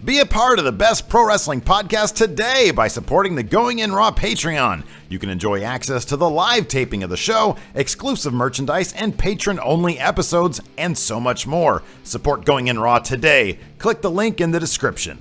Be a part of the best pro wrestling podcast today by supporting the Going In Raw Patreon. You can enjoy access to the live taping of the show, exclusive merchandise, and patron-only episodes, and so much more. Support Going In Raw today. Click the link in the description.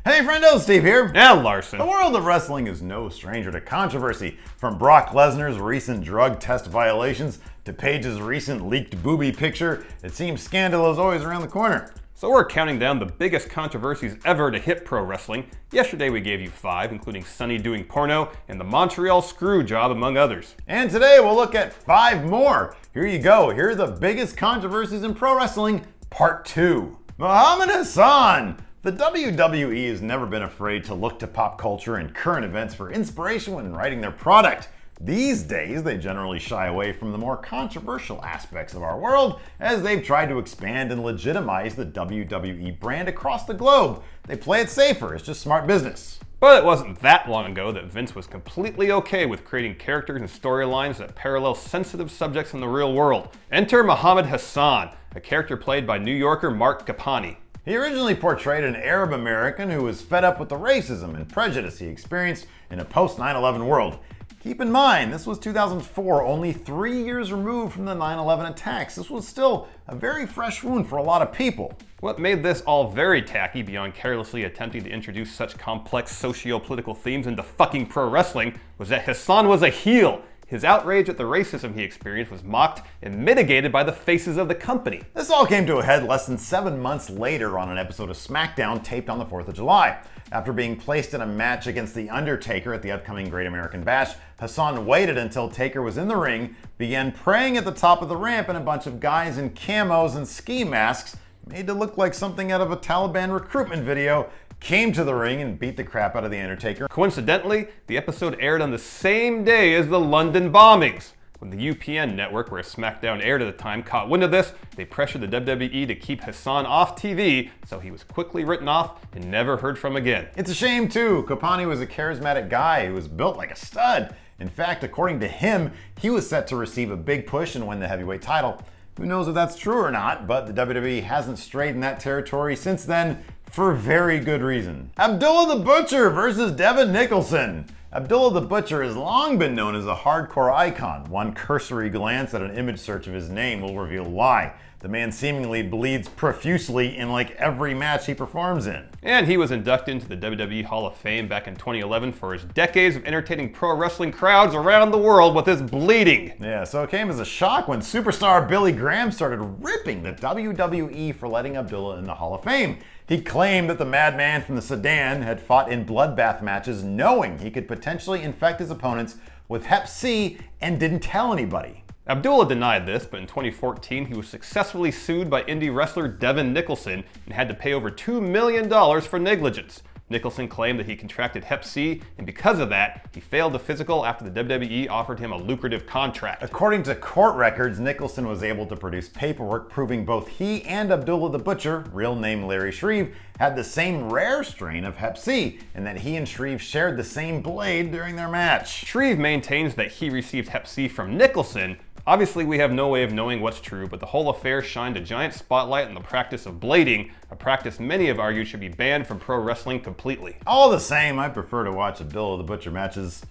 Hey friendo, Steve here. And Larson. The world of wrestling is no stranger to controversy. From Brock Lesnar's recent drug test violations to Paige's recent leaked booby picture, it seems scandal is always around the corner. So we're counting down the biggest controversies ever to hit pro wrestling. Yesterday we gave you 5, including Sonny doing porno and the Montreal screw job, among others. And today we'll look at 5 more. Here you go. Here are the biggest controversies in pro wrestling, part 2. Muhammad Hassan. The WWE has never been afraid to look to pop culture and current events for inspiration when writing their product. These days, they generally shy away from the more controversial aspects of our world as they've tried to expand and legitimize the WWE brand across the globe. They play it safer, it's just smart business. But it wasn't that long ago that Vince was completely okay with creating characters and storylines that parallel sensitive subjects in the real world. Enter Muhammad Hassan, a character played by New Yorker Mark Gapani. He originally portrayed an Arab American who was fed up with the racism and prejudice he experienced in a post-9/11 world. Keep in mind, this was 2004, only 3 years removed from the 9/11 attacks. This was still a very fresh wound for a lot of people. What made this all very tacky, beyond carelessly attempting to introduce such complex socio-political themes into fucking pro wrestling, was that Hassan was a heel. His outrage at the racism he experienced was mocked and mitigated by the faces of the company. This all came to a head less than 7 months later on an episode of SmackDown taped on the 4th of July. After being placed in a match against The Undertaker at the upcoming Great American Bash, Hassan waited until Taker was in the ring, began praying at the top of the ramp, and a bunch of guys in camos and ski masks, made to look like something out of a Taliban recruitment video, came to the ring and beat the crap out of The Undertaker. Coincidentally, the episode aired on the same day as the London bombings. When the UPN network, where SmackDown aired at the time, caught wind of this, they pressured the WWE to keep Hassan off TV, so he was quickly written off and never heard from again. It's a shame too. Gapani was a charismatic guy who was built like a stud. In fact, according to him, he was set to receive a big push and win the heavyweight title. Who knows if that's true or not, but the WWE hasn't strayed in that territory since then, for very good reason. Abdullah the Butcher versus Devin Nicholson. Abdullah the Butcher has long been known as a hardcore icon. One cursory glance at an image search of his name will reveal why. The man seemingly bleeds profusely in like every match he performs in. And he was inducted into the WWE Hall of Fame back in 2011 for his decades of entertaining pro wrestling crowds around the world with his bleeding. Yeah, so it came as a shock when superstar Billy Graham started ripping the WWE for letting Abdullah in the Hall of Fame. He claimed that the madman from the Sudan had fought in bloodbath matches knowing he could potentially infect his opponents with Hep C and didn't tell anybody. Abdullah denied this, but in 2014 he was successfully sued by indie wrestler Devin Nicholson and had to pay over $2 million for negligence. Nicholson claimed that he contracted Hep C, and because of that, he failed the physical after the WWE offered him a lucrative contract. According to court records, Nicholson was able to produce paperwork proving both he and Abdullah the Butcher, real name Larry Shreve, had the same rare strain of Hep C, and that he and Shreve shared the same blade during their match. Shreve maintains that he received Hep C from Nicholson. Obviously, we have no way of knowing what's true, but the whole affair shined a giant spotlight on the practice of blading, a practice many have argued should be banned from pro wrestling completely. All the same, I prefer to watch Abdullah the Butcher matches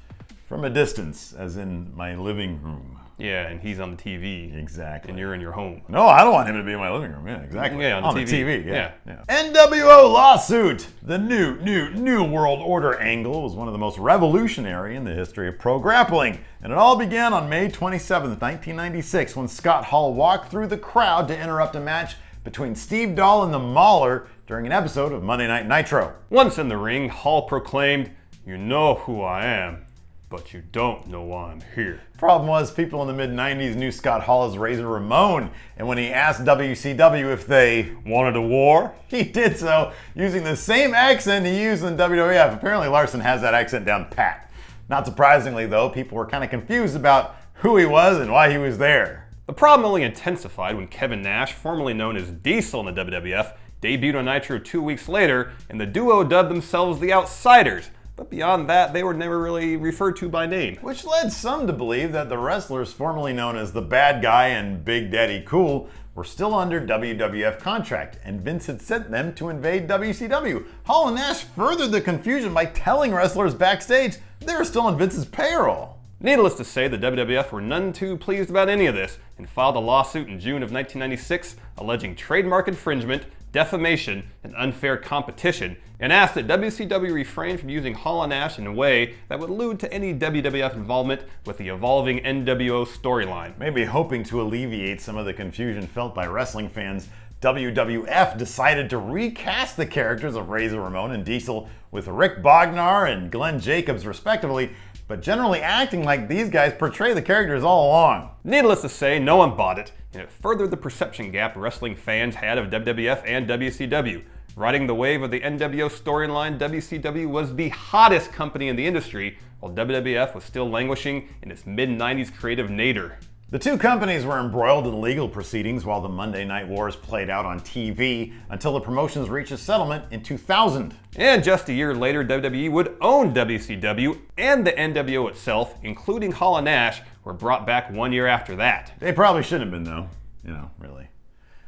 from a distance, as in my living room. Yeah, and he's on the TV. Exactly. And you're in your home. No, I don't want him to be in my living room. Yeah, exactly. Yeah, on the TV. Yeah. NWO lawsuit. The new world order angle was one of the most revolutionary in the history of pro grappling. And it all began on May 27th, 1996, when Scott Hall walked through the crowd to interrupt a match between Steve Dahl and the Mauler during an episode of Monday Night Nitro. Once in the ring, Hall proclaimed, "You know who I am, but you don't know why I'm here." Problem was, people in the mid-90s knew Scott Hall as Razor Ramon, and when he asked WCW if they wanted a war, he did so using the same accent he used in WWF. Apparently Larson has that accent down pat. Not surprisingly though, people were kind of confused about who he was and why he was there. The problem only intensified when Kevin Nash, formerly known as Diesel in the WWF, debuted on Nitro 2 weeks later, and the duo dubbed themselves the Outsiders. But beyond that, they were never really referred to by name. Which led some to believe that the wrestlers formerly known as the Bad Guy and Big Daddy Cool were still under WWF contract, and Vince had sent them to invade WCW. Hall and Nash furthered the confusion by telling wrestlers backstage they were still on Vince's payroll. Needless to say, the WWF were none too pleased about any of this and filed a lawsuit in June of 1996 alleging trademark infringement, defamation, and unfair competition, and asked that WCW refrain from using Hall and Nash in a way that would allude to any WWF involvement with the evolving NWO storyline. Maybe hoping to alleviate some of the confusion felt by wrestling fans, WWF decided to recast the characters of Razor Ramon and Diesel with Rick Bognar and Glenn Jacobs respectively, but generally acting like these guys portray the characters all along. Needless to say, no one bought it, and it furthered the perception gap wrestling fans had of WWF and WCW. Riding the wave of the NWO storyline, WCW was the hottest company in the industry, while WWF was still languishing in its mid-90s creative nadir. The two companies were embroiled in legal proceedings while the Monday Night Wars played out on TV until the promotions reached a settlement in 2000. And just a year later, WWE would own WCW, and the NWO itself, including Hall and Nash, were brought back 1 year after that. They probably shouldn't have been, though. You know, really.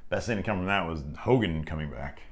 Best thing to come from that was Hogan coming back.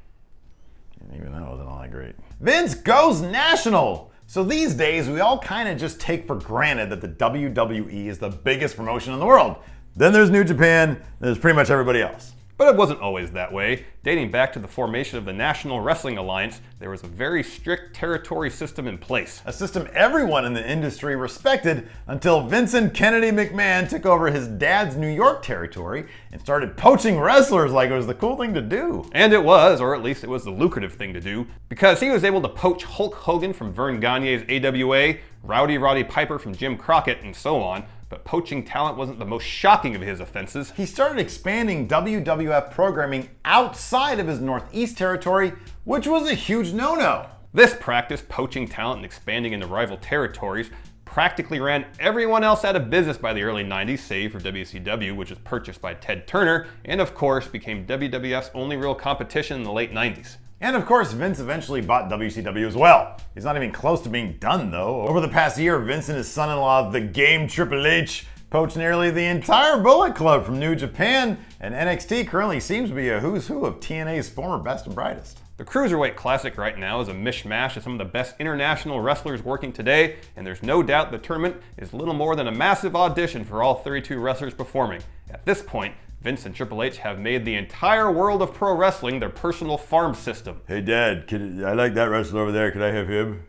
And even that wasn't all that great. Vince goes national! So these days, we all kind of just take for granted that the WWE is the biggest promotion in the world. Then there's New Japan, there's pretty much everybody else. But it wasn't always that way. Dating back to the formation of the National Wrestling Alliance, there was a very strict territory system in place. A system everyone in the industry respected until Vincent Kennedy McMahon took over his dad's New York territory and started poaching wrestlers like it was the cool thing to do. And it was, or at least it was the lucrative thing to do, because he was able to poach Hulk Hogan from Vern Gagne's AWA, Roddy Piper from Jim Crockett, and so on. But poaching talent wasn't the most shocking of his offenses. He started expanding WWF programming outside of his Northeast territory, which was a huge no-no. This practice, poaching talent and expanding into rival territories, practically ran everyone else out of business by the early 90s, save for WCW, which was purchased by Ted Turner, and of course became WWF's only real competition in the late 90s. And of course, Vince eventually bought WCW as well. He's not even close to being done, though. Over the past year, Vince and his son-in-law, the Game Triple H, poached nearly the entire Bullet Club from New Japan, and NXT currently seems to be a who's who of TNA's former best and brightest. The Cruiserweight Classic right now is a mishmash of some of the best international wrestlers working today, and there's no doubt the tournament is little more than a massive audition for all 32 wrestlers performing. At this point, Vince and Triple H have made the entire world of pro wrestling their personal farm system. Hey Dad, I like that wrestler over there. Could I have him?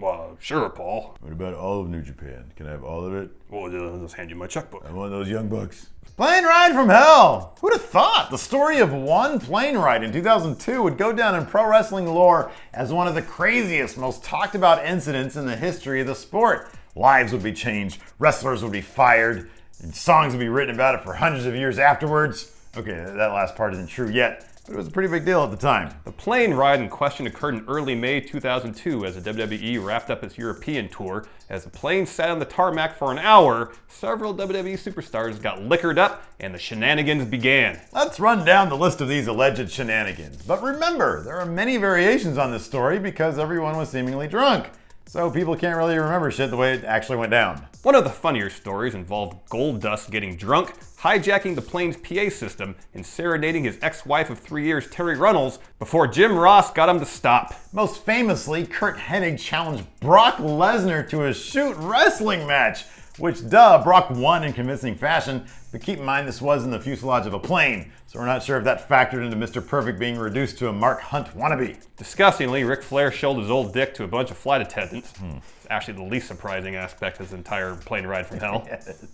Well, sure, Paul. What about all of New Japan? Can I have all of it? Well, I'll just hand you my checkbook. I want those young bucks. Plane ride from hell! Who'd have thought the story of one plane ride in 2002 would go down in pro wrestling lore as one of the craziest, most talked about incidents in the history of the sport? Lives would be changed, wrestlers would be fired, and songs would be written about it for hundreds of years afterwards. Okay, that last part isn't true yet, but it was a pretty big deal at the time. The plane ride in question occurred in early May 2002 as the WWE wrapped up its European tour. As the plane sat on the tarmac for an hour, several WWE superstars got liquored up and the shenanigans began. Let's run down the list of these alleged shenanigans. But remember, there are many variations on this story because everyone was seemingly drunk. So people can't really remember shit the way it actually went down. One of the funnier stories involved Goldust getting drunk, hijacking the plane's PA system, and serenading his ex-wife of 3 years, Terry Runnels, before Jim Ross got him to stop. Most famously, Kurt Hennig challenged Brock Lesnar to a shoot wrestling match, which Brock won in convincing fashion, but keep in mind this was in the fuselage of a plane, so we're not sure if that factored into Mr. Perfect being reduced to a Mark Hunt wannabe. Disgustingly, Ric Flair showed his old dick to a bunch of flight attendants. It's actually the least surprising aspect of this entire plane ride from hell.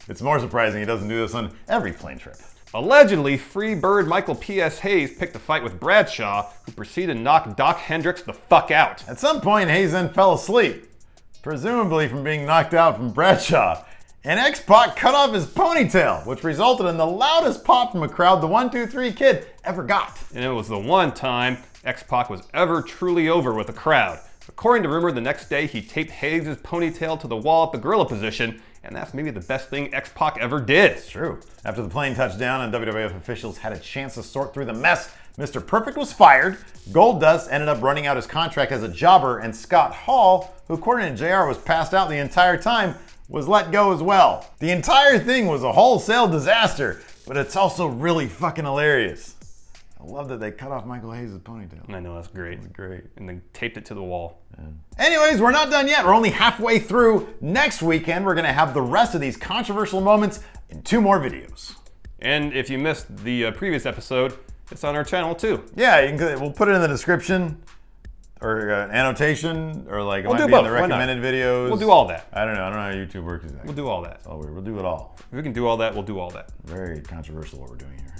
It's more surprising he doesn't do this on every plane trip. Allegedly, Free Bird Michael P.S. Hayes picked a fight with Bradshaw, who proceeded to knock Doc Hendricks the fuck out. At some point, Hayes then fell asleep, presumably from being knocked out from Bradshaw. And X-Pac cut off his ponytail, which resulted in the loudest pop from a crowd the 1-2-3 Kid ever got. And it was the one time X-Pac was ever truly over with the crowd. According to rumor, the next day he taped Hayes' ponytail to the wall at the gorilla position, and that's maybe the best thing X-Pac ever did. It's true. After the plane touched down and WWF officials had a chance to sort through the mess, Mr. Perfect was fired, Goldust ended up running out his contract as a jobber, and Scott Hall, who according to JR was passed out the entire time, was let go as well. The entire thing was a wholesale disaster. but it's also really fucking hilarious. I love that they cut off Michael Hayes' ponytail. I know, that's great. It's great. And then taped it to the wall. Yeah. Anyways, we're not done yet. We're only halfway through. Next weekend, we're gonna have the rest of these controversial moments in 2 more videos. And if you missed the previous episode, it's on our channel too. Yeah, we'll put it in the description or an annotation or like it We'll might do be in both. the Why not? recommended videos. We'll do all that. I don't know how YouTube works exactly. We'll do all that. It's all weird. We'll do it all. If we can do all that, we'll do all that. Very controversial what we're doing here.